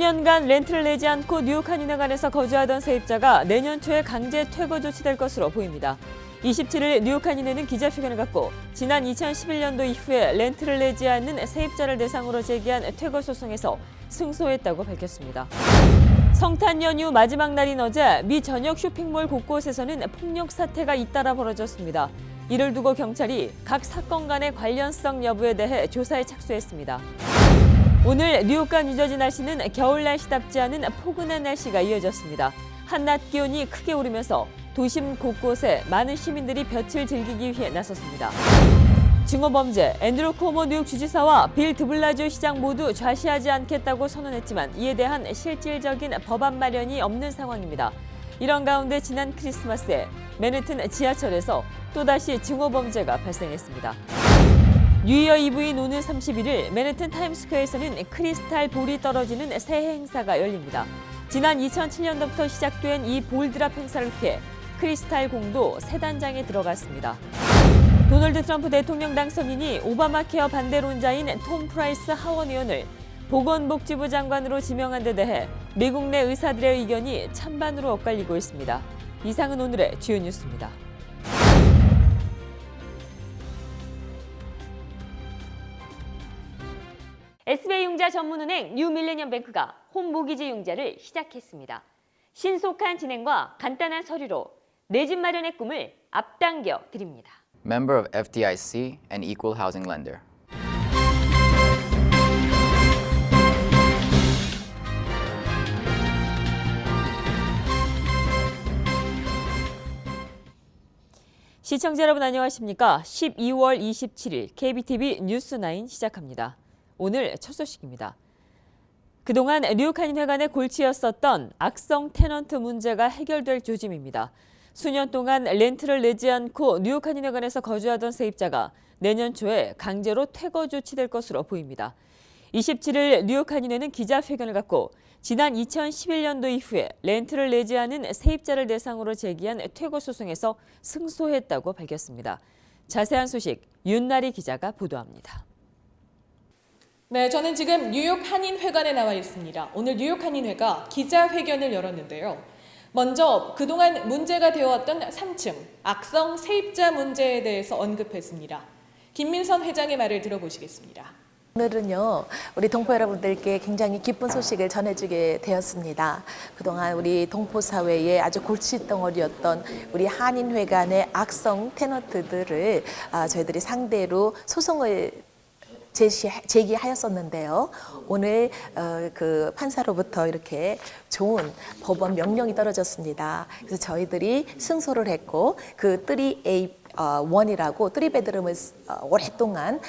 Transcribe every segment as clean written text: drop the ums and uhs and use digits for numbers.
수년간 렌트를 내지 않고 뉴욕 한인회관에서 거주하던 세입자가 내년 초에 강제 퇴거 조치될 것으로 보입니다. 27일 뉴욕 한인회는 기자회견을 갖고 지난 2011년도 이후에 렌트를 내지 않는 세입자를 대상으로 제기한 퇴거 소송에서 승소했다고 밝혔습니다. 성탄 연휴 마지막 날인 어제 미 전역 쇼핑몰 곳곳에서는 폭력 사태가 잇따라 벌어졌습니다. 이를 두고 경찰이 각 사건 간의 관련성 여부에 대해 조사에 착수했습니다. 오늘 뉴욕과 뉴저지 날씨는 겨울 날씨답지 않은 포근한 날씨가 이어졌습니다. 한낮 기온이 크게 오르면서 도심 곳곳에 많은 시민들이 볕을 즐기기 위해 나섰습니다. 증오범죄, 앤드루 쿠오모 뉴욕 주지사와 빌 드블라지오 시장 모두 좌시하지 않겠다고 선언했지만 이에 대한 실질적인 법안 마련이 없는 상황입니다. 이런 가운데 지난 크리스마스에 맨해튼 지하철에서 또다시 증오범죄가 발생했습니다. 뉴이어 이브인 오는 31일 맨해튼 타임스퀘어에서는 크리스탈 볼이 떨어지는 새해 행사가 열립니다. 지난 2007년도부터 시작된 이 볼드랍 행사를 피해 크리스탈 공도 세 단장에 들어갔습니다. 도널드 트럼프 대통령 당선인이 오바마 케어 반대론자인 톰 프라이스 하원 의원을 보건복지부 장관으로 지명한 데 대해 미국 내 의사들의 의견이 찬반으로 엇갈리고 있습니다. 이상은 오늘의 주요 뉴스입니다. SBI 융자 전문은행 뉴밀레니엄뱅크가 홈모기지 융자를 시작했습니다. 신속한 진행과 간단한 서류로 내 집 마련의 꿈을 앞당겨 드립니다. Member of FDIC and equal housing lender. 시청자 여러분 안녕하십니까? 12월 27일 KBTV 뉴스9 시작합니다. 오늘 첫 소식입니다. 그동안 뉴욕 한인회관의 골치였었던 악성 테넌트 문제가 해결될 조짐입니다. 수년 동안 렌트를 내지 않고 뉴욕 한인회관에서 거주하던 세입자가 내년 초에 강제로 퇴거 조치될 것으로 보입니다. 27일 뉴욕 한인회는 기자회견을 갖고 지난 2011년도 이후에 렌트를 내지 않은 세입자를 대상으로 제기한 퇴거 소송에서 승소했다고 밝혔습니다. 자세한 소식 윤나리 기자가 보도합니다. 네, 저는 지금 뉴욕 한인회관에 나와 있습니다. 오늘 뉴욕 한인회가 기자회견을 열었는데요. 먼저 그동안 문제가 되어왔던 3층 악성 세입자 문제에 대해서 언급했습니다. 김민선 회장의 말을 들어보시겠습니다. 오늘은요, 우리 동포 여러분들께 굉장히 기쁜 소식을 전해주게 되었습니다. 그동안 우리 동포 사회에 아주 골칫덩어리였던 우리 한인회관의 악성 테너트들을 저희들이 상대로 소송을 제기하였었는데요. 오늘 그 판사로부터 이렇게 좋은 법원 명령이 떨어졌습니다. 그래서 저희들이 승소를 했고 그 3A1이라고 3베드룸을 오랫동안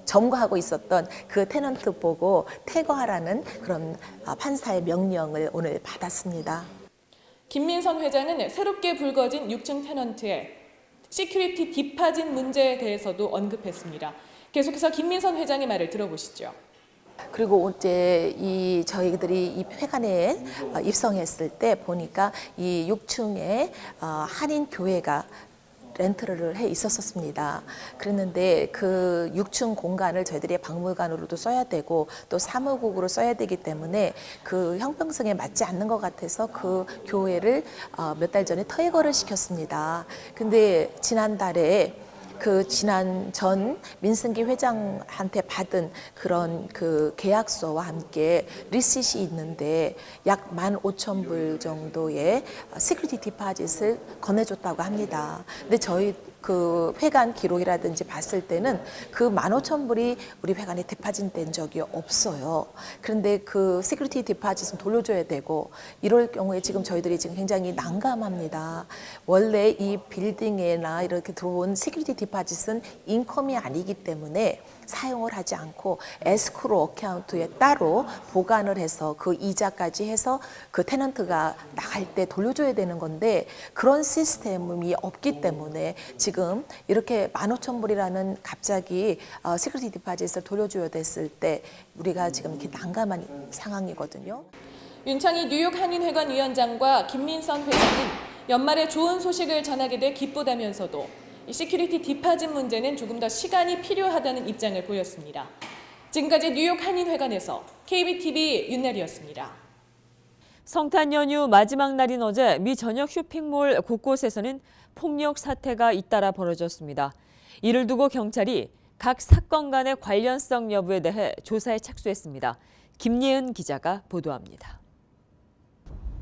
점거하고 있었던 그 테넌트 보고 퇴거하라는 그런 판사의 명령을 오늘 받았습니다. 김민선 회장은 새롭게 불거진 6층 테넌트의 시큐리티 디파짓 문제에 대해서도 언급했습니다. 계속해서 김민선 회장의 말을 들어보시죠. 그리고 어제 저희들이 이 회관에 입성했을 때 보니까 이 6층에 한인 교회가 렌트를 해 있었습니다. 그랬는데 그 6층 공간을 저희들이 박물관으로도 써야 되고 또 사무국으로 써야 되기 때문에 그 형평성에 맞지 않는 것 같아서 그 교회를 몇 달 전에 퇴거를 시켰습니다. 근데 지난달에 지난 전 민승기 회장한테 받은 그런 그 계약서와 함께 리시트이 있는데 약 15,000불 정도의 시큐리티 디파짓을 건네줬다고 합니다. 근데 저희 그 회관 기록이라든지 봤을 때는 그 15,000불이 우리 회관에 디파짓된 적이 없어요. 그런데 그 시큐리티 디파짓은 돌려줘야 되고 이럴 경우에 지금 저희들이 지금 굉장히 난감합니다. 원래 이 빌딩에나 이렇게 들어온 시큐리티 디파짓은 인컴이 아니기 때문에 사용을 하지 않고 에스크로 어카운트에 따로 보관을 해서 그 이자까지 해서 그 테넌트가 나갈 때 돌려줘야 되는 건데 그런 시스템이 없기 때문에 지금 이렇게 15,000불이라는 갑자기 시큐리티 디파짓을 돌려줘야 됐을 때 우리가 지금 이렇게 난감한 상황이거든요. 윤창희 뉴욕 한인회관 위원장과 김민선 회장은 연말에 좋은 소식을 전하게 돼 기쁘다면서도 이 시큐리티 디파짓 문제는 조금 더 시간이 필요하다는 입장을 보였습니다. 지금까지 뉴욕 한인회관에서 KBTV 윤나리였습니다. 성탄 연휴 마지막 날인 어제 미 전역 쇼핑몰 곳곳에서는 폭력 사태가 잇따라 벌어졌습니다. 이를 두고 경찰이 각 사건 간의 관련성 여부에 대해 조사에 착수했습니다. 김예은 기자가 보도합니다.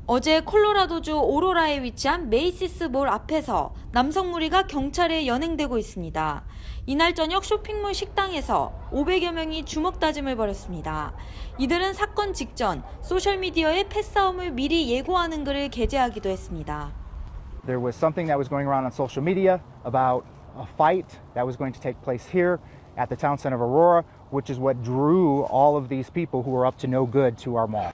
어제 콜로라도주 오로라에 위치한 메이시스 몰 앞에서 남성 무리가 경찰에 연행되고 있습니다. 이날 저녁 쇼핑몰 식당에서 500여 명이 주먹 다짐을 벌였습니다. 이들은 사건 직전 소셜미디어에 패싸움을 미리 예고하는 글을 게재하기도 했습니다. There was something that was going around on social media about a fight that was going to take place here at the town center of Aurora, which is what drew all of these people who were up to no good to our mall.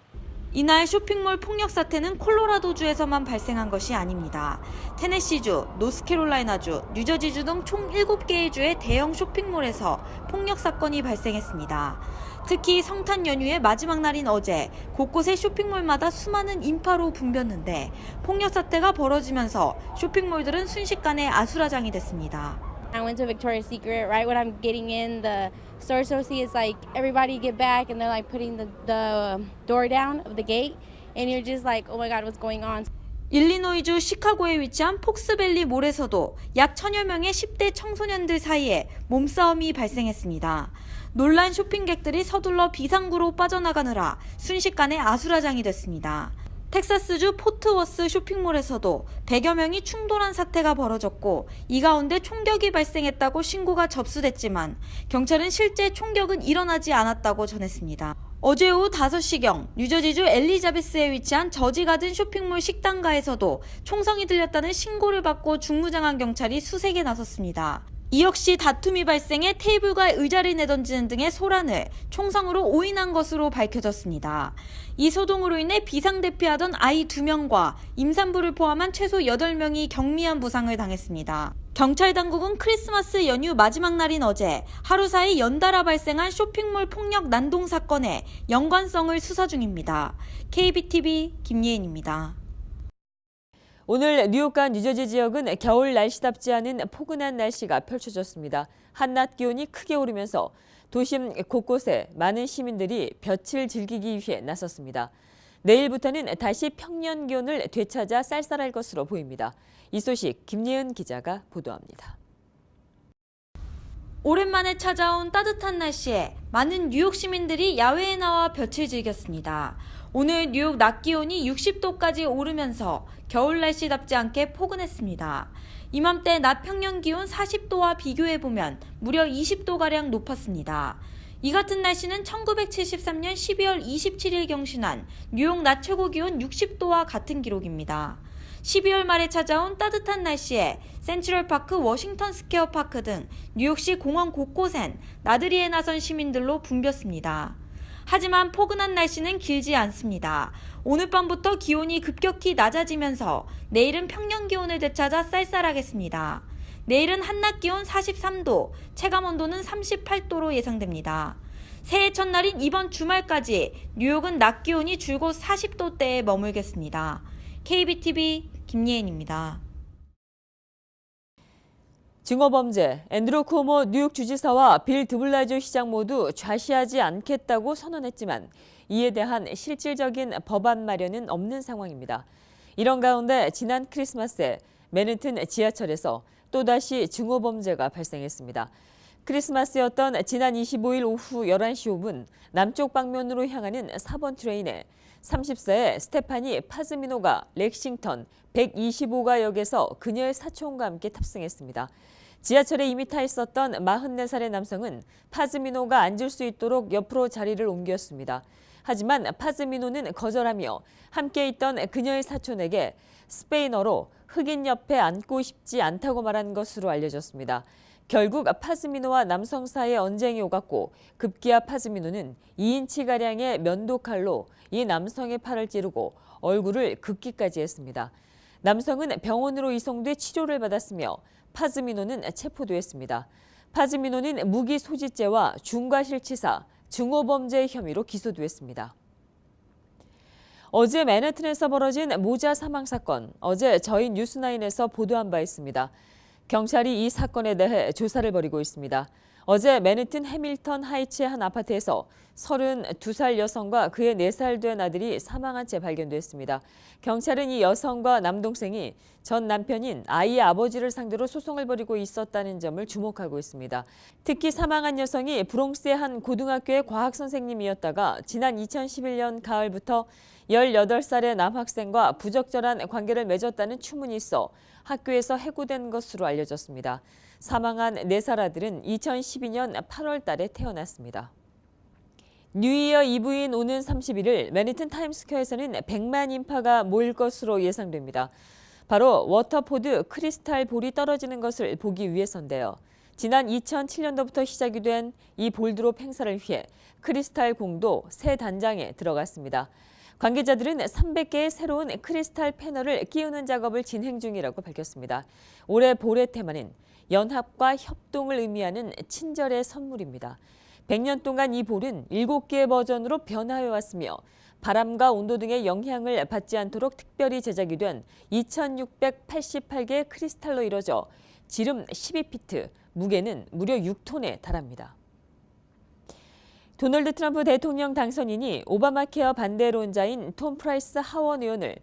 이날 쇼핑몰 폭력 사태는 콜로라도주에서만 발생한 것이 아닙니다. 테네시주, 노스캐롤라이나주, 뉴저지주 등 총 7개의 주의 대형 쇼핑몰에서 폭력 사건이 발생했습니다. 특히 성탄 연휴의 마지막 날인 어제 곳곳의 쇼핑몰마다 수많은 인파로 붐볐는데 폭력 사태가 벌어지면서 쇼핑몰들은 순식간에 아수라장이 됐습니다. I went to Victoria's Secret. Right when I'm getting in, the store associates like everybody get back, and they're like putting the door down of the gate, and you're just like, oh my God, what's going on? 일리노이주 시카고에 위치한 폭스밸리 몰에서도 약 1000여 명의 10대 청소년들 사이에 몸싸움이 발생했습니다. 놀란 쇼핑객들이 서둘러 비상구로 빠져나가느라 순식간에 아수라장이 됐습니다. 텍사스주 포트워스 쇼핑몰에서도 100여 명이 충돌한 사태가 벌어졌고 이 가운데 총격이 발생했다고 신고가 접수됐지만 경찰은 실제 총격은 일어나지 않았다고 전했습니다. 어제 오후 5시경 뉴저지주 엘리자베스에 위치한 저지가든 쇼핑몰 식당가에서도 총성이 들렸다는 신고를 받고 중무장한 경찰이 수색에 나섰습니다. 이 역시 다툼이 발생해 테이블과 의자를 내던지는 등의 소란을 총성으로 오인한 것으로 밝혀졌습니다. 이 소동으로 인해 비상대피하던 아이 2명과 임산부를 포함한 최소 8명이 경미한 부상을 당했습니다. 경찰 당국은 크리스마스 연휴 마지막 날인 어제 하루 사이 연달아 발생한 쇼핑몰 폭력 난동 사건의 연관성을 수사 중입니다. KBTV 김예은입니다. 오늘 뉴욕과 뉴저지 지역은 겨울 날씨답지 않은 포근한 날씨가 펼쳐졌습니다. 한낮 기온이 크게 오르면서 도심 곳곳에 많은 시민들이 볕을 즐기기 위해 나섰습니다. 내일부터는 다시 평년 기온을 되찾아 쌀쌀할 것으로 보입니다. 이 소식 김예은 기자가 보도합니다. 오랜만에 찾아온 따뜻한 날씨에 많은 뉴욕 시민들이 야외에 나와 볕을 즐겼습니다. 오늘 뉴욕 낮 기온이 60도까지 오르면서 겨울 날씨답지 않게 포근했습니다. 이맘때 낮 평년 기온 40도와 비교해보면 무려 20도가량 높았습니다. 이 같은 날씨는 1973년 12월 27일 경신한 뉴욕 낮 최고 기온 60도와 같은 기록입니다. 12월 말에 찾아온 따뜻한 날씨에 센트럴파크, 워싱턴 스퀘어 파크 등 뉴욕시 공원 곳곳엔 나들이에 나선 시민들로 붐볐습니다. 하지만 포근한 날씨는 길지 않습니다. 오늘 밤부터 기온이 급격히 낮아지면서 내일은 평년 기온을 되찾아 쌀쌀하겠습니다. 내일은 한낮 기온 43도, 체감 온도는 38도로 예상됩니다. 새해 첫날인 이번 주말까지 뉴욕은 낮 기온이 줄곧 40도대에 머물겠습니다. KBTV 김예은입니다. 증오범죄, 앤드루 쿠오모 뉴욕 주지사와 빌 드블라지오 시장 모두 좌시하지 않겠다고 선언했지만 이에 대한 실질적인 법안 마련은 없는 상황입니다. 이런 가운데 지난 크리스마스에 맨해튼 지하철에서 또다시 증오범죄가 발생했습니다. 크리스마스였던 지난 25일 오후 11시 5분 남쪽 방면으로 향하는 4번 트레인에 30세의 스테파니 파즈미노가 렉싱턴 125가역에서 그녀의 사촌과 함께 탑승했습니다. 지하철에 이미 타 있었던 44살의 남성은 파즈미노가 앉을 수 있도록 옆으로 자리를 옮겼습니다. 하지만 파즈미노는 거절하며 함께 있던 그녀의 사촌에게 스페인어로 흑인 옆에 앉고 싶지 않다고 말한 것으로 알려졌습니다. 결국 파즈미노와 남성 사이에 언쟁이 오갔고 급기야 파즈미노는 2인치가량의 면도칼로 이 남성의 팔을 찌르고 얼굴을 긋기까지 했습니다. 남성은 병원으로 이송돼 치료를 받았으며 파즈미노는 체포됐습니다. 파즈미노는 무기 소지죄와 중과실치사, 증오범죄 혐의로 기소됐습니다. 어제 맨해튼에서 벌어진 모자 사망 사건, 어제 저희 뉴스나인에서 보도한 바 있습니다. 경찰이 이 사건에 대해 조사를 벌이고 있습니다. 어제 맨해튼 해밀턴 하이츠의 한 아파트에서 32살 여성과 그의 4살 된 아들이 사망한 채 발견됐습니다. 경찰은 이 여성과 남동생이 전 남편인 아이의 아버지를 상대로 소송을 벌이고 있었다는 점을 주목하고 있습니다. 특히 사망한 여성이 브롱스의 한 고등학교의 과학 선생님이었다가 지난 2011년 가을부터 18살의 남학생과 부적절한 관계를 맺었다는 추문이 있어 학교에서 해고된 것으로 알려졌습니다. 사망한 4살 아들은 2012년 8월 달에 태어났습니다. 뉴이어 이브인 오는 31일 맨해튼 타임스퀘어에서는 100만 인파가 모일 것으로 예상됩니다. 바로 워터포드 크리스탈 볼이 떨어지는 것을 보기 위해서인데요. 지난 2007년도부터 시작이 된 이 볼드롭 행사를 위해 크리스탈 공도 새 단장에 들어갔습니다. 관계자들은 300개의 새로운 크리스탈 패널을 끼우는 작업을 진행 중이라고 밝혔습니다. 올해 볼의 테마는 연합과 협동을 의미하는 친절의 선물입니다. 100년 동안 이 볼은 7개의 버전으로 변화해왔으며 바람과 온도 등의 영향을 받지 않도록 특별히 제작이 된 2688개의 크리스탈로 이뤄져 지름 12피트, 무게는 무려 6톤에 달합니다. 도널드 트럼프 대통령 당선인이 오바마 케어 반대론자인 톰 프라이스 하원 의원을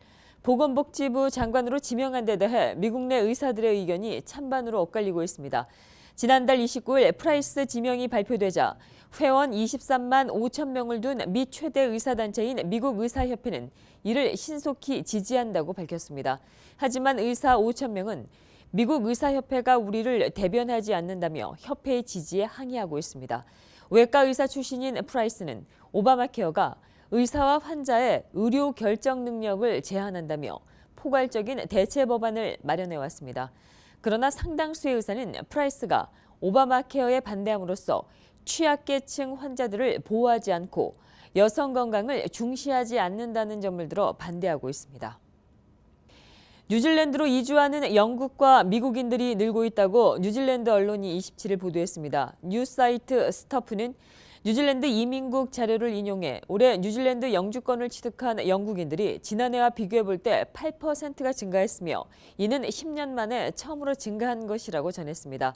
보건복지부 장관으로 지명한 데 대해 미국 내 의사들의 의견이 찬반으로 엇갈리고 있습니다. 지난달 29일 프라이스 지명이 발표되자 회원 23만 5천 명을 둔 미 최대 의사단체인 미국 의사협회는 이를 신속히 지지한다고 밝혔습니다. 하지만 의사 5천 명은 미국 의사협회가 우리를 대변하지 않는다며 협회의 지지에 항의하고 있습니다. 외과 의사 출신인 프라이스는 오바마 케어가 의사와 환자의 의료 결정 능력을 제한한다며 포괄적인 대체 법안을 마련해왔습니다. 그러나 상당수의 의사는 프라이스가 오바마 케어에 반대함으로써 취약계층 환자들을 보호하지 않고 여성 건강을 중시하지 않는다는 점을 들어 반대하고 있습니다. 뉴질랜드로 이주하는 영국과 미국인들이 늘고 있다고 뉴질랜드 언론이 27일 보도했습니다. 뉴스 사이트 스터프는 뉴질랜드 이민국 자료를 인용해 올해 뉴질랜드 영주권을 취득한 영국인들이 지난해와 비교해 볼 때 8%가 증가했으며 이는 10년 만에 처음으로 증가한 것이라고 전했습니다.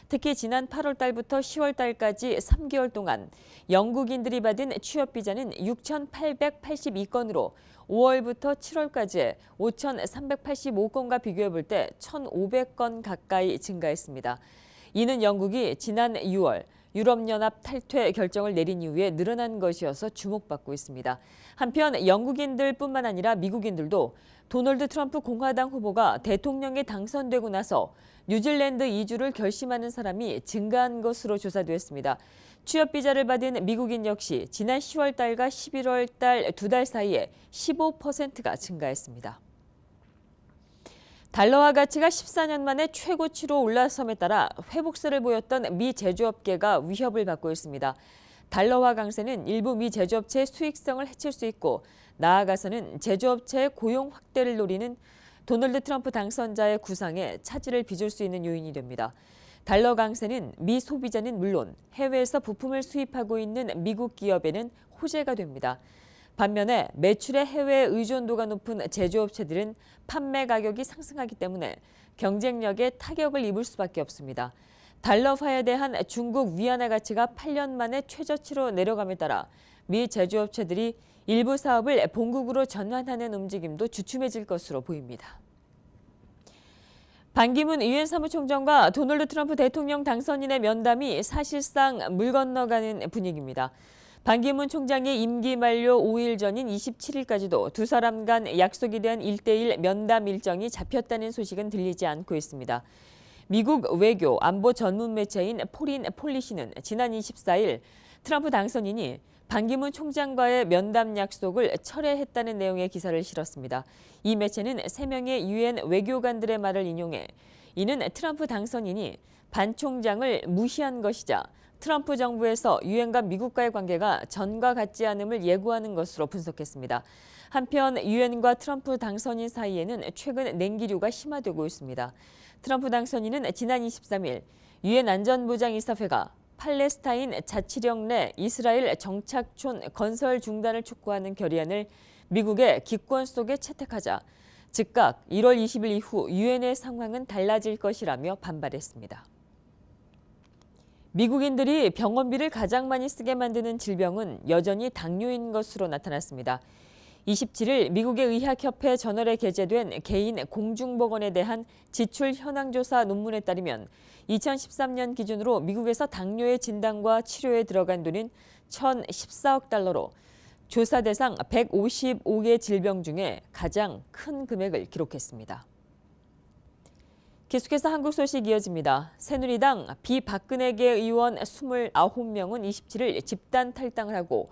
특히 지난 8월 달부터 10월 달까지 3개월 동안 영국인들이 받은 취업 비자는 6,882건으로 5월부터 7월까지 5,385건과 비교해 볼 때 1,500건 가까이 증가했습니다. 이는 영국이 지난 6월 유럽연합 탈퇴 결정을 내린 이후에 늘어난 것이어서 주목받고 있습니다. 한편 영국인들뿐만 아니라 미국인들도 도널드 트럼프 공화당 후보가 대통령에 당선되고 나서 뉴질랜드 이주를 결심하는 사람이 증가한 것으로 조사됐습니다. 취업 비자를 받은 미국인 역시 지난 10월 달과 11월 달 2달 사이에 15%가 증가했습니다. 달러화 가치가 14년 만에 최고치로 올라섬에 따라 회복세를 보였던 미 제조업계가 위협을 받고 있습니다. 달러화 강세는 일부 미 제조업체의 수익성을 해칠 수 있고 나아가서는 제조업체의 고용 확대를 노리는 도널드 트럼프 당선자의 구상에 차질을 빚을 수 있는 요인이 됩니다. 달러 강세는 미 소비자는 물론 해외에서 부품을 수입하고 있는 미국 기업에는 호재가 됩니다. 반면에 매출의 해외 의존도가 높은 제조업체들은 판매 가격이 상승하기 때문에 경쟁력에 타격을 입을 수밖에 없습니다. 달러화에 대한 중국 위안화 가치가 8년 만에 최저치로 내려감에 따라 미 제조업체들이 일부 사업을 본국으로 전환하는 움직임도 주춤해질 것으로 보입니다. 반기문 유엔 사무총장과 도널드 트럼프 대통령 당선인의 면담이 사실상 물 건너가는 분위기입니다. 반기문 총장의 임기 만료 5일 전인 27일까지도 두 사람 간 약속이 된 1대1 면담 일정이 잡혔다는 소식은 들리지 않고 있습니다. 미국 외교 안보 전문 매체인 포린 폴리시는 지난 24일 트럼프 당선인이 반기문 총장과의 면담 약속을 철회했다는 내용의 기사를 실었습니다. 이 매체는 3명의 유엔 외교관들의 말을 인용해 이는 트럼프 당선인이 반 총장을 무시한 것이자 트럼프 정부에서 유엔과 미국과의 관계가 전과 같지 않음을 예고하는 것으로 분석했습니다. 한편 유엔과 트럼프 당선인 사이에는 최근 냉기류가 심화되고 있습니다. 트럼프 당선인은 지난 23일 유엔 안전보장이사회가 팔레스타인 자치령 내 이스라엘 정착촌 건설 중단을 촉구하는 결의안을 미국의 기권 속에 채택하자 즉각 1월 20일 이후 유엔의 상황은 달라질 것이라며 반발했습니다. 미국인들이 병원비를 가장 많이 쓰게 만드는 질병은 여전히 당뇨인 것으로 나타났습니다. 27일 미국의 의학협회 저널에 게재된 개인 공중보건에 대한 지출 현황조사 논문에 따르면 2013년 기준으로 미국에서 당뇨의 진단과 치료에 들어간 돈은 1,014억 달러로 조사 대상 155개 질병 중에 가장 큰 금액을 기록했습니다. 계속해서 한국 소식 이어집니다. 새누리당 비박근혜계 의원 29명은 27일 집단 탈당을 하고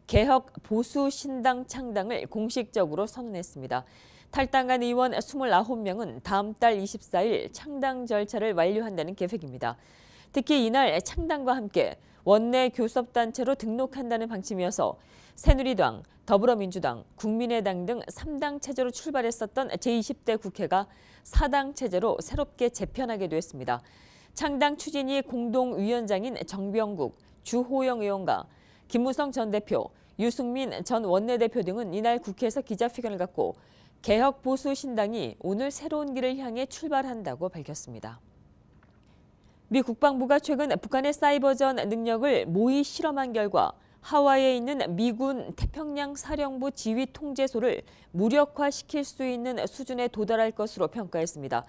개혁 보수 신당 창당을 공식적으로 선언했습니다. 탈당한 의원 29명은 다음 달 24일 창당 절차를 완료한다는 계획입니다. 특히 이날 창당과 함께 원내 교섭단체로 등록한다는 방침이어서 새누리당, 더불어민주당, 국민의당 등 3당 체제로 출발했었던 제20대 국회가 4당 체제로 새롭게 재편하게 됐습니다. 창당 추진위 공동위원장인 정병국, 주호영 의원과 김무성 전 대표, 유승민 전 원내대표 등은 이날 국회에서 기자회견을 갖고 개혁 보수 신당이 오늘 새로운 길을 향해 출발한다고 밝혔습니다. 미 국방부가 최근 북한의 사이버전 능력을 모의 실험한 결과 하와이에 있는 미군 태평양 사령부 지휘 통제소를 무력화시킬 수 있는 수준에 도달할 것으로 평가했습니다.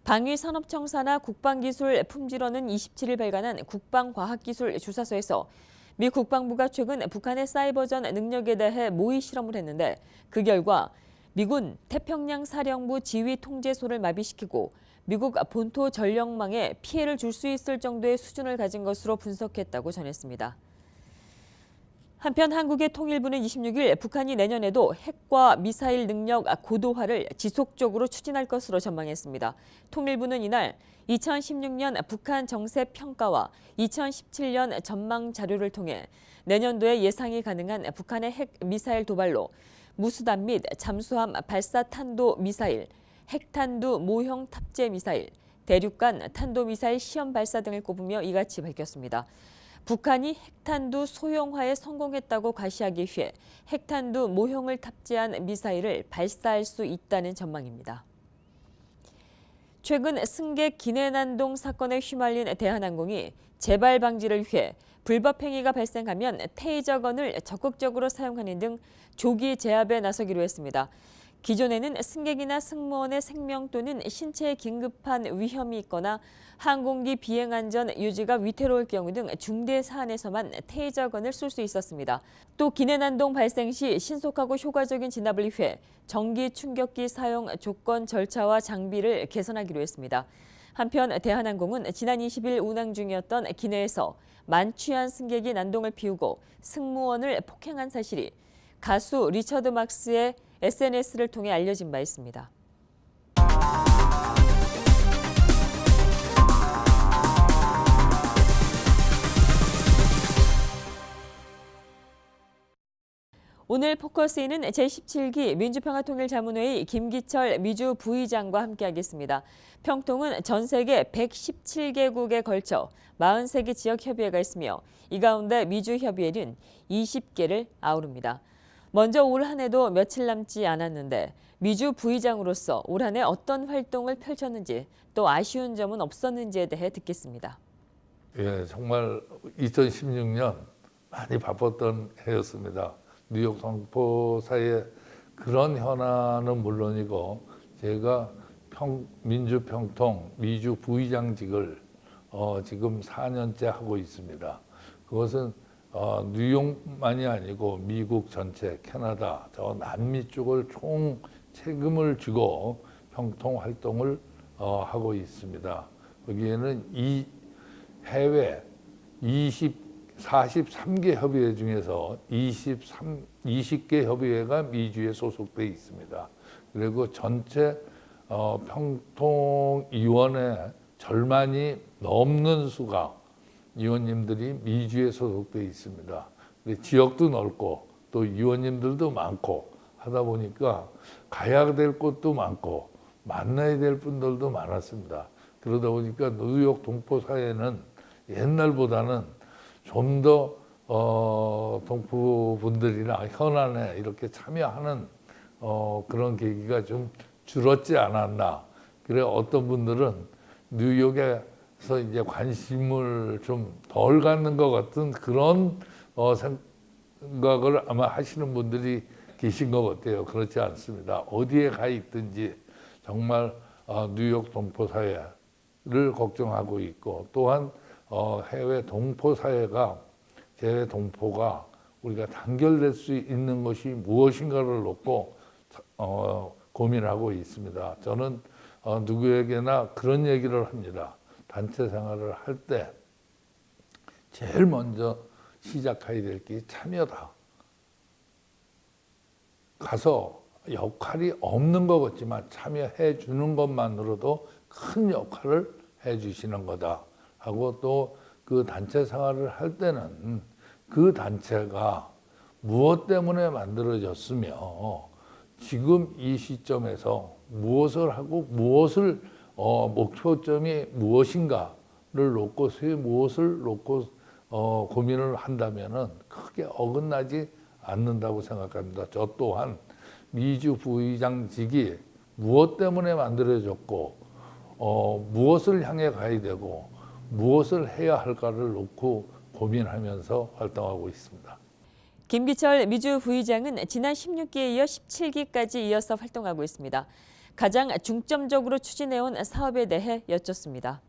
방위산업청 산하 국방기술 품질원은 27일 발간한 국방과학기술조사서에서 미 국방부가 최근 북한의 사이버전 능력에 대해 모의 실험을 했는데 그 결과 미군 태평양 사령부 지휘 통제소를 마비시키고 미국 본토 전력망에 피해를 줄 수 있을 정도의 수준을 가진 것으로 분석했다고 전했습니다. 한편 한국의 통일부는 26일 북한이 내년에도 핵과 미사일 능력 고도화를 지속적으로 추진할 것으로 전망했습니다. 통일부는 이날 2016년 북한 정세 평가와 2017년 전망 자료를 통해 내년도에 예상이 가능한 북한의 핵 미사일 도발로 무수단 및 잠수함 발사 탄도 미사일, 핵탄두 모형 탑재 미사일, 대륙간 탄도미사일 시험 발사 등을 꼽으며 이같이 밝혔습니다. 북한이 핵탄두 소형화에 성공했다고 과시하기 위해 핵탄두 모형을 탑재한 미사일을 발사할 수 있다는 전망입니다. 최근 승객 기내난동 사건에 휘말린 대한항공이 재발 방지를 위해 불법 행위가 발생하면 테이저건을 적극적으로 사용하는 등 조기 제압에 나서기로 했습니다. 기존에는 승객이나 승무원의 생명 또는 신체에 긴급한 위험이 있거나 항공기 비행 안전 유지가 위태로울 경우 등 중대 사안에서만 테이저건을 쏠 수 있었습니다. 또 기내난동 발생 시 신속하고 효과적인 진압을 위해 전기 충격기 사용 조건 절차와 장비를 개선하기로 했습니다. 한편 대한항공은 지난 20일 운항 중이었던 기내에서 만취한 승객이 난동을 피우고 승무원을 폭행한 사실이 가수 리처드 막스의 SNS를 통해 알려진 바 있습니다. 오늘 포커스에는 제17기 민주평화통일자문회의 김기철 미주 부의장과 함께하겠습니다. 평통은 전 세계 117개국에 걸쳐 43개 지역협의회가 있으며 이 가운데 미주협의회는 20개를 아우릅니다. 먼저 올 한 해도 며칠 남지 않았는데 미주 부의장으로서 올 한 해 어떤 활동을 펼쳤는지 또 아쉬운 점은 없었는지에 대해 듣겠습니다. 예, 정말 2016년 많이 바빴던 해였습니다. 뉴욕 동포사의 그런 현안은 물론이고 제가 민주평통 미주 부의장직을 지금 4년째 하고 있습니다. 그것은 뉴욕만이 아니고 미국 전체, 캐나다, 저 남미 쪽을 총 책임을 지고 평통 활동을 하고 있습니다. 거기에는 이 해외 43개 협의회 중에서 20개 협의회가 미주에 소속돼 있습니다. 그리고 전체 평통위원회 절반이 넘는 수가 위원님들이 미주에 소속돼 있습니다. 지역도 넓고 또 위원님들도 많고 하다 보니까 가야 될 곳도 많고 만나야 될 분들도 많았습니다. 그러다 보니까 뉴욕 동포사회는 옛날보다는 좀 더 동포분들이나 현안에 이렇게 참여하는 그런 계기가 좀 줄었지 않았나. 그래 어떤 분들은 뉴욕에 그래서 이제 관심을 좀 덜 갖는 것 같은 그런 생각을 아마 하시는 분들이 계신 것 같아요. 그렇지 않습니다. 어디에 가 있든지 정말 뉴욕 동포 사회를 걱정하고 있고, 또한 해외 동포 사회가, 해외 동포가 우리가 단결될 수 있는 것이 무엇인가를 놓고 고민하고 있습니다. 저는 누구에게나 그런 얘기를 합니다. 단체 생활을 할 때 제일 먼저 시작해야 될 게 참여다. 가서 역할이 없는 것 같지만 참여해 주는 것만으로도 큰 역할을 해 주시는 거다 하고, 또 그 단체 생활을 할 때는 그 단체가 무엇 때문에 만들어졌으며 지금 이 시점에서 무엇을 하고 무엇을 목표점이 무엇인가를 놓고서의 무엇을 놓고 고민을 한다면은 크게 어긋나지 않는다고 생각합니다. 저 또한 미주 부의장직이 무엇 때문에 만들어졌고 무엇을 향해 가야 되고 무엇을 해야 할까를 놓고 고민하면서 활동하고 있습니다. 김기철 미주 부의장은 지난 16기에 이어 17기까지 이어서 활동하고 있습니다. 가장 중점적으로 추진해온 사업에 대해 여쭙습니다.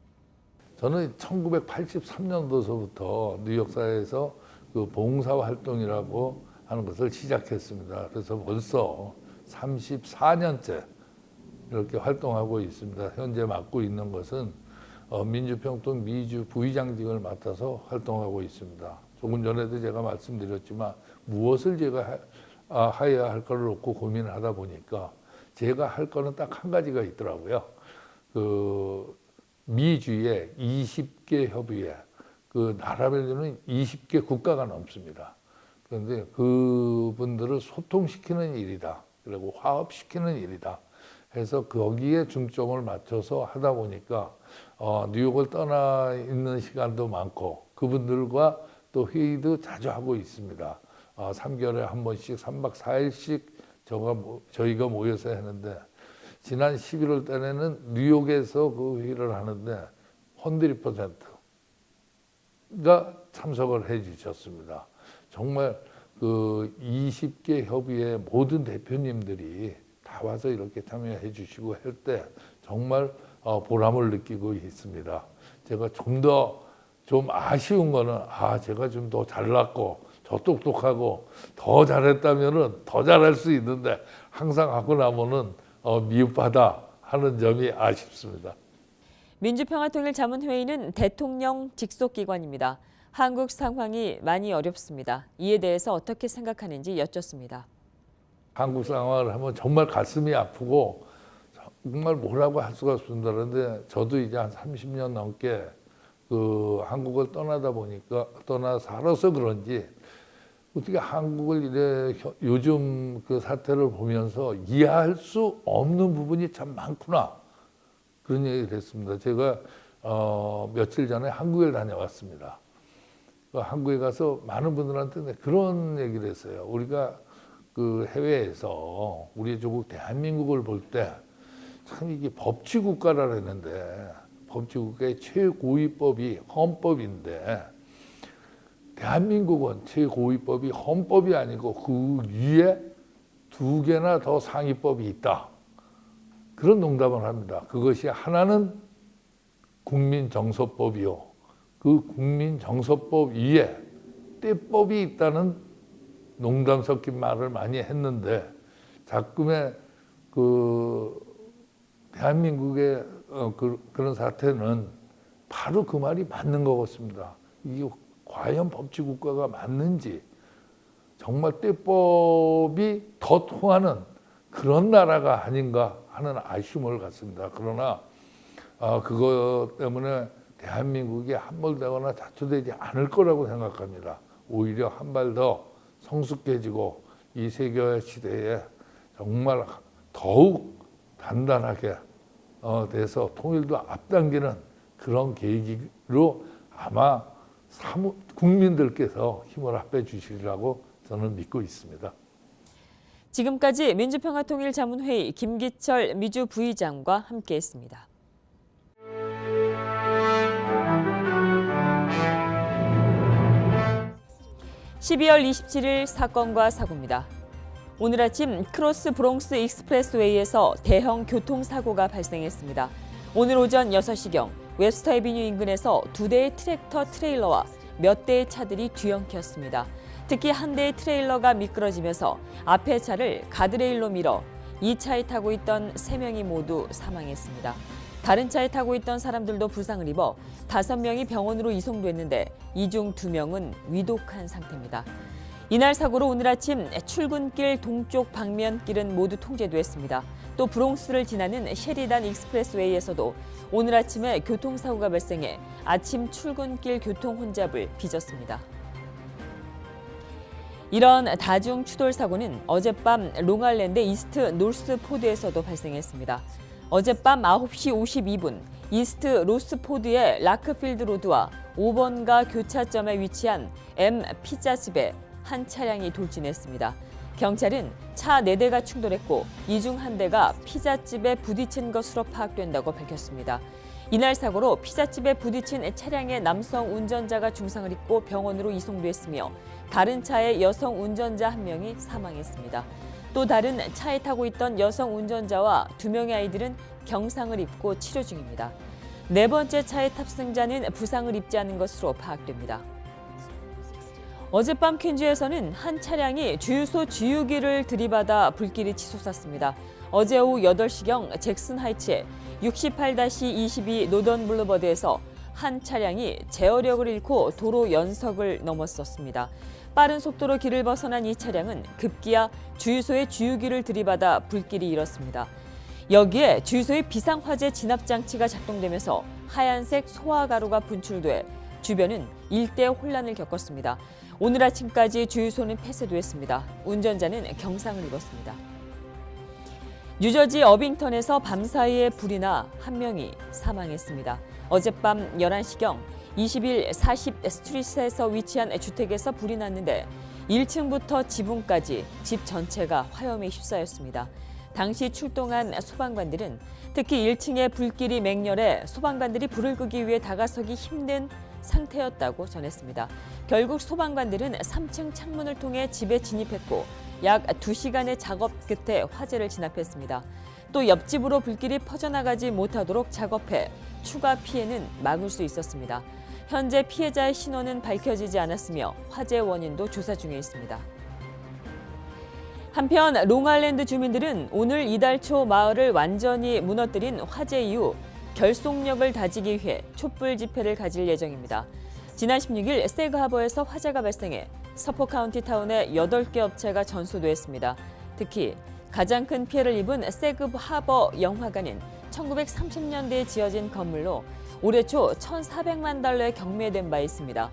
저는 1983년도서부터 뉴욕사에서 그 봉사활동이라고 하는 것을 시작했습니다. 그래서 벌써 34년째 이렇게 활동하고 있습니다. 현재 맡고 있는 것은 민주평통 미주 부의장직을 맡아서 활동하고 있습니다. 조금 전에도 제가 말씀드렸지만 무엇을 제가 해야 할 거를 놓고 고민을 하다 보니까 제가 할 거는 딱 한 가지가 있더라고요. 그 미주의 20개 협의회, 그 나라별로는 20개 국가가 넘습니다. 그런데 그분들을 소통시키는 일이다. 그리고 화합시키는 일이다. 해서 거기에 중점을 맞춰서 하다 보니까 뉴욕을 떠나 있는 시간도 많고 그분들과 또 회의도 자주 하고 있습니다. 3개월에 한 번씩 3박 4일씩 저희가 모여서 했는데, 지난 11월 달에는 뉴욕에서 그 회의를 하는데 100%가 참석을 해 주셨습니다. 정말 그 20개 협의회 모든 대표님들이 다 와서 이렇게 참여해 주시고 할 때 정말 보람을 느끼고 있습니다. 제가 좀 아쉬운 거는 제가 좀 더 잘났고 더 똑똑하고 더 잘했다면은 더 잘할 수 있는데 항상 하고 나면은 미흡하다 하는 점이 아쉽습니다. 민주평화통일자문회의는 대통령 직속기관입니다. 한국 상황이 많이 어렵습니다. 이에 대해서 어떻게 생각하는지 여쭙습니다. 한국 상황을 하면 정말 가슴이 아프고 정말 뭐라고 할 수가 없습니다. 그런데 저도 이제 한 30년 넘게 그 한국을 떠나 살아서 그런지 어떻게 한국을 이래 요즘 그 사태를 보면서 이해할 수 없는 부분이 참 많구나, 그런 얘기를 했습니다. 제가 며칠 전에 한국에 다녀왔습니다. 한국에 가서 많은 분들한테 그런 얘기를 했어요. 우리가 그 해외에서 우리 조국 대한민국을 볼 때 참 이게 법치국가라 했는데 법치국가의 최고위법이 헌법인데 대한민국은 최고위법이 헌법이 아니고 그 위에 2개나 더 상위법이 있다. 그런 농담을 합니다. 그것이 하나는 국민정서법이요. 그 국민정서법 위에 떼법이 있다는 농담 섞인 말을 많이 했는데, 자금의 그 대한민국의 그런 사태는 바로 그 말이 맞는 것 같습니다. 이게 과연 법치국가가 맞는지, 정말 떼법이 더 통하는 그런 나라가 아닌가 하는 아쉬움을 갖습니다. 그러나 그것 때문에 대한민국이 함몰되거나 자초되지 않을 거라고 생각합니다. 오히려 한 발 더 성숙해지고 이 세계 시대에 정말 더욱 단단하게 돼서 통일도 앞당기는 그런 계기로 아마 국민들께서 힘을 합해 주시리라고 저는 믿고 있습니다. 지금까지 민주평화통일자문회의 김기철 미주 부의장과 함께했습니다. 12월 27일 사건과 사고입니다. 오늘 아침 크로스 브롱스 익스프레스웨이에서 대형 교통사고가 발생했습니다. 오늘 오전 6시경 웹스터 애비뉴 인근에서 2대의 트랙터 트레일러와 몇 대의 차들이 뒤엉켰습니다. 특히 한 대의 트레일러가 미끄러지면서 앞의 차를 가드레일로 밀어 이 차에 타고 있던 3명이 모두 사망했습니다. 다른 차에 타고 있던 사람들도 부상을 입어 5명이 병원으로 이송됐는데 이 중 2명은 위독한 상태입니다. 이날 사고로 오늘 아침 출근길 동쪽 방면길은 모두 통제됐습니다. 또 브롱스를 지나는 셰리단 익스프레스웨이에서도 오늘 아침에 교통사고가 발생해 아침 출근길 교통 혼잡을 빚었습니다. 이런 다중 추돌 사고는 어젯밤 롱알랜드 이스트 노스포드에서도 발생했습니다. 어젯밤 9시 52분 이스트 로스포드의 라크필드 로드와 5번가 교차점에 위치한 M 피자집에 한 차량이 돌진했습니다. 경찰은 차 4대가 충돌했고 이 중 한 대가 피자집에 부딪힌 것으로 파악된다고 밝혔습니다. 이날 사고로 피자집에 부딪힌 차량의 남성 운전자가 중상을 입고 병원으로 이송됐으며 다른 차의 여성 운전자 1명이 사망했습니다. 또 다른 차에 타고 있던 여성 운전자와 2명의 아이들은 경상을 입고 치료 중입니다. 4번째 차의 탑승자는 부상을 입지 않은 것으로 파악됩니다. 어젯밤 퀸즈에서는 한 차량이 주유소 주유기를 들이받아 불길이 치솟았습니다. 어제 오후 8시경 잭슨 하이츠의 68-22 노던 블루버드에서 한 차량이 제어력을 잃고 도로 연석을 넘었었습니다. 빠른 속도로 길을 벗어난 이 차량은 급기야 주유소의 주유기를 들이받아 불길이 일었습니다. 여기에 주유소의 비상화재 진압장치가 작동되면서 하얀색 소화가루가 분출돼 주변은 일대 혼란을 겪었습니다. 오늘 아침까지 주유소는 폐쇄됐습니다. 운전자는 경상을 입었습니다. 뉴저지 어빙턴에서 밤사이에 불이 나 1명이 사망했습니다. 어젯밤 11시경 21 40 스트리트에서 위치한 주택에서 불이 났는데 1층부터 지붕까지 집 전체가 화염에 휩싸였습니다. 당시 출동한 소방관들은 특히 1층의 불길이 맹렬해 소방관들이 불을 끄기 위해 다가서기 힘든 상태였다고 전했습니다. 결국 소방관들은 3층 창문을 통해 집에 진입했고 약 2시간의 작업 끝에 화재를 진압했습니다. 또 옆집으로 불길이 퍼져나가지 못하도록 작업해 추가 피해는 막을 수 있었습니다. 현재 피해자의 신원은 밝혀지지 않았으며 화재 원인도 조사 중에 있습니다. 한편 롱알랜드 주민들은 오늘 이달 초 마을을 완전히 무너뜨린 화재 이후 결속력을 다지기 위해 촛불 집회를 가질 예정입니다. 지난 16일 세그하버에서 화재가 발생해 서포 카운티 타운의 8개 업체가 전소됐습니다. 특히 가장 큰 피해를 입은 세그하버 영화관은 1930년대에 지어진 건물로 올해 초 1,400만 달러에 경매된 바 있습니다.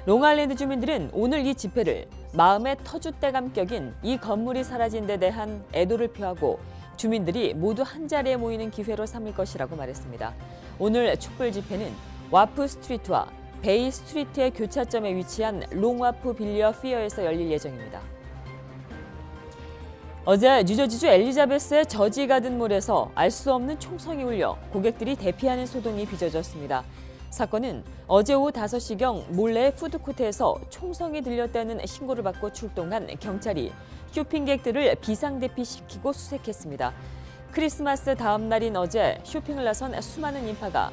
롱알랜드 주민들은 오늘 이 집회를 마음의 터줏대감 격인 이 건물이 사라진 데 대한 애도를 표하고 주민들이 모두 한자리에 모이는 기회로 삼을 것이라고 말했습니다. 오늘 촛불 집회는 와프 스트리트와 베이 스트리트의 교차점에 위치한 롱와프 빌리어 피어에서 열릴 예정입니다. 어제 뉴저지주 엘리자베스의 저지 가든몰에서 알 수 없는 총성이 울려 고객들이 대피하는 소동이 빚어졌습니다. 사건은 어제 오후 5시경 몰래 푸드코트에서 총성이 들렸다는 신고를 받고 출동한 경찰이 쇼핑객들을 비상대피시키고 수색했습니다. 크리스마스 다음 날인 어제 쇼핑을 나선 수많은 인파가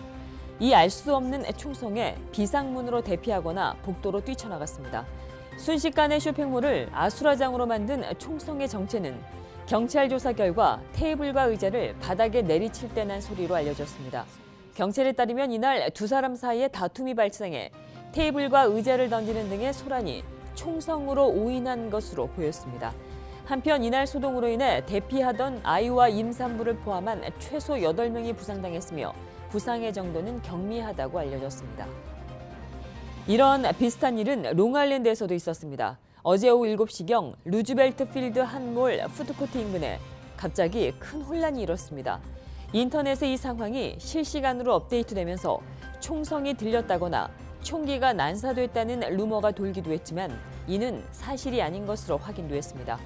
이 알 수 없는 총성에 비상문으로 대피하거나 복도로 뛰쳐나갔습니다. 순식간에 쇼핑몰을 아수라장으로 만든 총성의 정체는 경찰 조사 결과 테이블과 의자를 바닥에 내리칠 때 난 소리로 알려졌습니다. 경찰에 따르면 이날 두 사람 사이에 다툼이 발생해 테이블과 의자를 던지는 등의 소란이 총성으로 오인한 것으로 보였습니다. 한편 이날 소동으로 인해 대피하던 아이와 임산부를 포함한 최소 8명이 부상당했으며 부상의 정도는 경미하다고 알려졌습니다. 이런 비슷한 일은 롱알랜드에서도 있었습니다. 어제 오후 7시경 루즈벨트 필드 한 몰 푸드코트 인근에 갑자기 큰 혼란이 일었습니다. 인터넷에 이 상황이 실시간으로 업데이트되면서 총성이 들렸다거나 총기가 난사됐다는 루머가 돌기도 했지만 이는 사실이 아닌 것으로 확인됐습니다.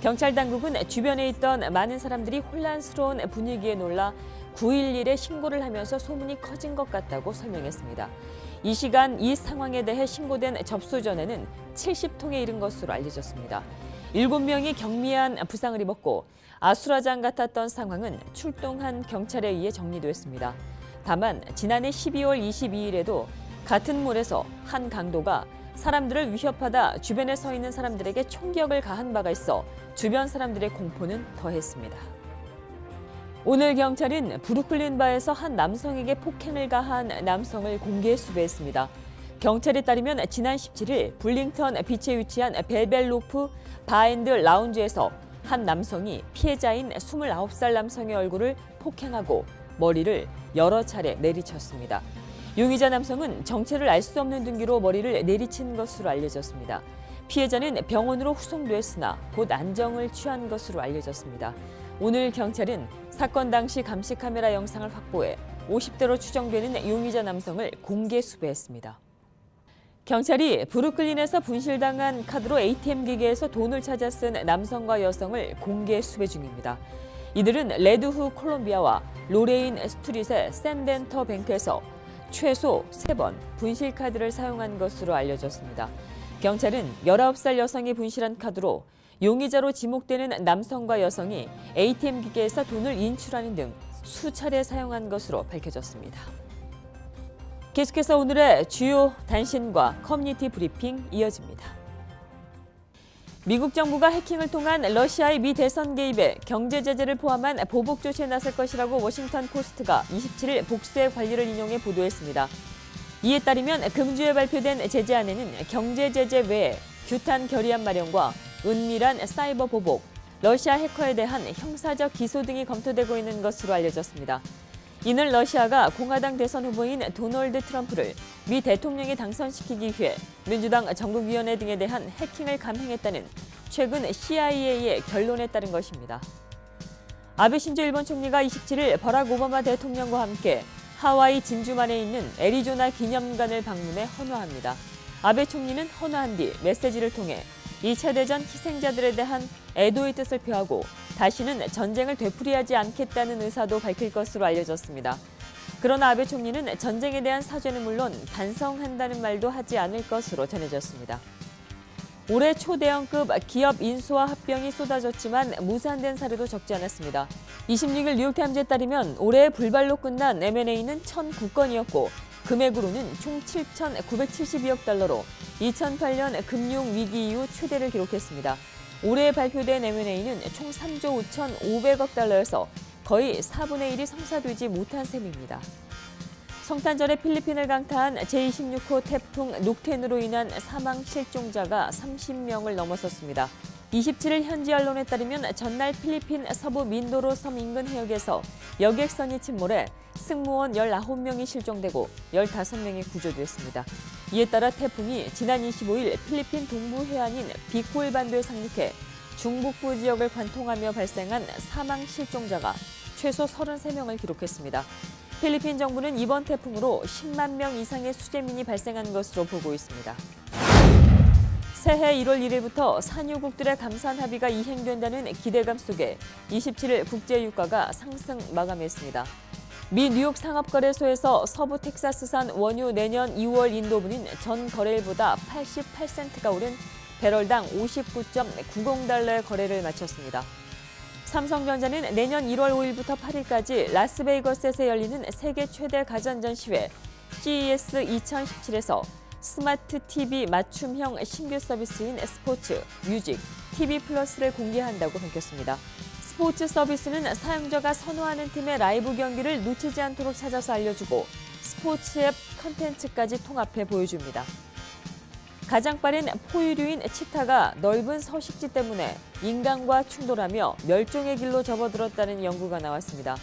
경찰 당국은 주변에 있던 많은 사람들이 혼란스러운 분위기에 놀라 911에 신고를 하면서 소문이 커진 것 같다고 설명했습니다. 이 시간 이 상황에 대해 신고된 접수 전에는 70통에 이른 것으로 알려졌습니다. 7명이 경미한 부상을 입었고 아수라장 같았던 상황은 출동한 경찰에 의해 정리됐습니다. 다만 지난해 12월 22일에도 같은 몰에서 한 강도가 사람들을 위협하다 주변에 서 있는 사람들에게 총격을 가한 바가 있어 주변 사람들의 공포는 더했습니다. 오늘 경찰은 브루클린 바에서 한 남성에게 폭행을 가한 남성을 공개 수배했습니다. 경찰에 따르면 지난 17일 블링턴 비치에 위치한 벨벨로프 바앤드 라운지에서 한 남성이 피해자인 29살 남성의 얼굴을 폭행하고 머리를 여러 차례 내리쳤습니다. 용의자 남성은 정체를 알 수 없는 둔기로 머리를 내리친 것으로 알려졌습니다. 피해자는 병원으로 후송됐으나 곧 안정을 취한 것으로 알려졌습니다. 오늘 경찰은 사건 당시 감시 카메라 영상을 확보해 50대로 추정되는 용의자 남성을 공개 수배했습니다. 경찰이 브루클린에서 분실당한 카드로 ATM 기계에서 돈을 찾아 쓴 남성과 여성을 공개 수배 중입니다. 이들은 레드후 콜롬비아와 로레인 스트릿의 샌덴터 뱅크에서 최소 3번 분실 카드를 사용한 것으로 알려졌습니다. 경찰은 19살 여성이 분실한 카드로 용의자로 지목되는 남성과 여성이 ATM 기계에서 돈을 인출하는 등 수차례 사용한 것으로 밝혀졌습니다. 계속해서 오늘의 주요 단신과 커뮤니티 브리핑 이어집니다. 미국 정부가 해킹을 통한 러시아의 미 대선 개입에 경제 제재를 포함한 보복 조치에 나설 것이라고 워싱턴 포스트가 27일 복수의 관리를 인용해 보도했습니다. 이에 따르면 금주에 발표된 제재안에는 경제 제재 외에 규탄 결의안 마련과 은밀한 사이버 보복, 러시아 해커에 대한 형사적 기소 등이 검토되고 있는 것으로 알려졌습니다. 이는 러시아가 공화당 대선 후보인 도널드 트럼프를 미 대통령에 당선시키기 위해 민주당 전국위원회 등에 대한 해킹을 감행했다는 최근 CIA의 결론에 따른 것입니다. 아베 신조 일본 총리가 27일 버락 오바마 대통령과 함께 하와이 진주만에 있는 애리조나 기념관을 방문해 헌화합니다. 아베 총리는 헌화한 뒤 메시지를 통해 2차 대전 희생자들에 대한 애도의 뜻을 표하고 다시는 전쟁을 되풀이하지 않겠다는 의사도 밝힐 것으로 알려졌습니다. 그러나 아베 총리는 전쟁에 대한 사죄는 물론 반성한다는 말도 하지 않을 것으로 전해졌습니다. 올해 초대형급 기업 인수와 합병이 쏟아졌지만 무산된 사례도 적지 않았습니다. 26일 뉴욕타임즈에 따르면 올해 불발로 끝난 M&A는 1,009건이었고 금액으로는 총 7,972억 달러로 2008년 금융위기 이후 최대를 기록했습니다. 올해 발표된 M&A는 총 3조 5,500억 달러여서 거의 4분의 1이 성사되지 못한 셈입니다. 성탄절에 필리핀을 강타한 제26호 태풍 녹텐으로 인한 사망 실종자가 30명을 넘어섰습니다. 27일 현지 언론에 따르면 전날 필리핀 서부 민도로 섬 인근 해역에서 여객선이 침몰해 승무원 19명이 실종되고 15명이 구조됐습니다. 이에 따라 태풍이 지난 25일 필리핀 동부 해안인 비콜 반도에 상륙해 중북부 지역을 관통하며 발생한 사망 실종자가 최소 33명을 기록했습니다. 필리핀 정부는 이번 태풍으로 10만 명 이상의 수재민이 발생한 것으로 보고 있습니다. 새해 1월 1일부터 산유국들의 감산 합의가 이행된다는 기대감 속에 27일 국제유가가 상승 마감했습니다. 미 뉴욕 상업거래소에서 서부 텍사스산 원유 내년 2월 인도분인 전 거래일보다 88센트가 오른 배럴당 59.90달러의 거래를 마쳤습니다. 삼성전자는 내년 1월 5일부터 8일까지 라스베이거스에서 열리는 세계 최대 가전전시회 CES 2017에서 스마트 TV 맞춤형 신규 서비스인 스포츠, 뮤직, TV 플러스를 공개한다고 밝혔습니다. 스포츠 서비스는 사용자가 선호하는 팀의 라이브 경기를 놓치지 않도록 찾아서 알려주고 스포츠 앱 컨텐츠까지 통합해 보여줍니다. 가장 빠른 포유류인 치타가 넓은 서식지 때문에 인간과 충돌하며 멸종의 길로 접어들었다는 연구가 나왔습니다.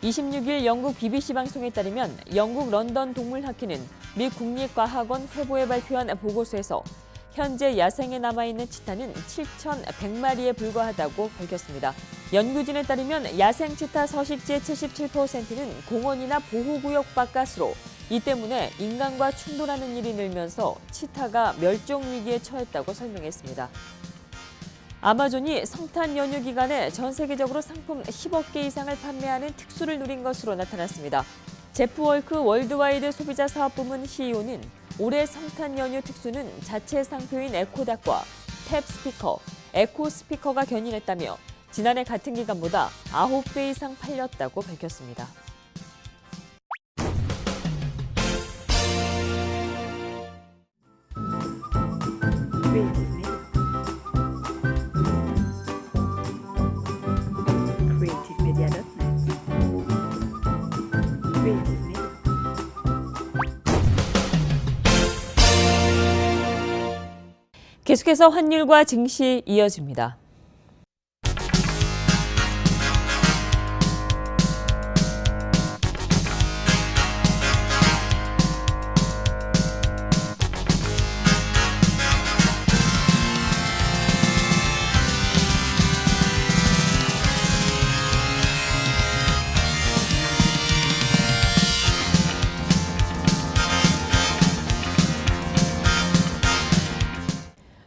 26일 영국 BBC 방송에 따르면 영국 런던 동물학회는 미 국립과학원 회보에 발표한 보고서에서 현재 야생에 남아있는 치타는 7,100마리에 불과하다고 밝혔습니다. 연구진에 따르면 야생 치타 서식지의 77%는 공원이나 보호구역 바깥으로 이 때문에 인간과 충돌하는 일이 늘면서 치타가 멸종 위기에 처했다고 설명했습니다. 아마존이 성탄 연휴 기간에 전 세계적으로 상품 10억 개 이상을 판매하는 특수를 누린 것으로 나타났습니다. 제프월크 월드와이드 소비자 사업부문 CEO는 올해 성탄 연휴 특수는 자체 상표인 에코닥과 탭 스피커, 에코 스피커가 견인했다며 지난해 같은 기간보다 9배 이상 팔렸다고 밝혔습니다. 계속해서 환율과 증시 이어집니다.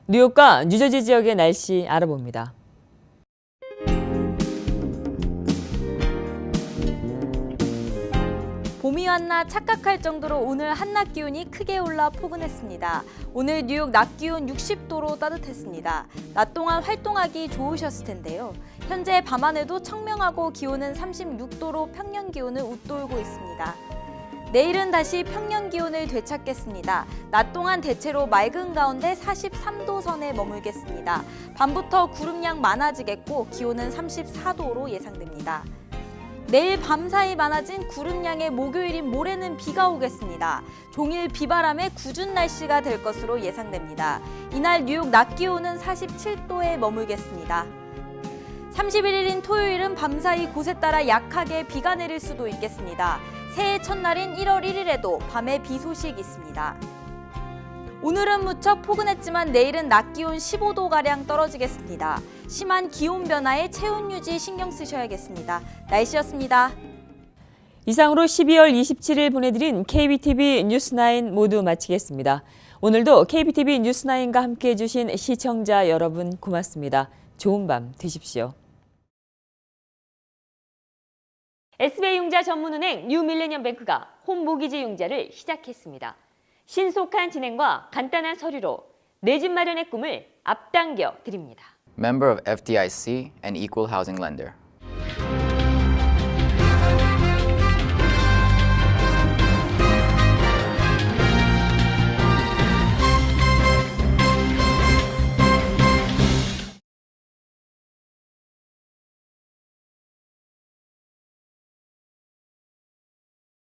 뉴욕과 뉴저지 지역의 날씨 알아봅니다. 봄이 왔나 착각할 정도로 오늘 한낮 기온이 크게 올라 포근했습니다. 오늘 뉴욕 낮 기온 60도로 따뜻했습니다. 낮 동안 활동하기 좋으셨을 텐데요. 현재 밤하늘도 청명하고 기온은 36도로 평년 기온을 웃돌고 있습니다. 내일은 다시 평년 기온을 되찾겠습니다. 낮 동안 대체로 맑은 가운데 43도 선에 머물겠습니다. 밤부터 구름량 많아지겠고 기온은 34도로 예상됩니다. 내일 밤사이 많아진 구름량의 목요일인 모레는 비가 오겠습니다. 종일 비바람에 궂은 날씨가 될 것으로 예상됩니다. 이날 뉴욕 낮 기온은 47도에 머물겠습니다. 31일인 토요일은 밤사이 곳에 따라 약하게 비가 내릴 수도 있겠습니다. 새해 첫날인 1월 1일에도 밤에 비 소식 있습니다. 오늘은 무척 포근했지만 내일은 낮 기온 15도가량 떨어지겠습니다. 심한 기온 변화에 체온 유지 신경 쓰셔야겠습니다. 날씨였습니다. 이상으로 12월 27일 보내드린 KBTV 뉴스9 모두 마치겠습니다. 오늘도 KBTV 뉴스9과 함께해 주신 시청자 여러분 고맙습니다. 좋은 밤 되십시오. SBI 융자 전문은행 뉴밀레니엄뱅크가 홈모기지 융자를 시작했습니다. 신속한 진행과 간단한 서류로 내 집 마련의 꿈을 앞당겨 드립니다. Member of FDIC and Equal Housing Lender.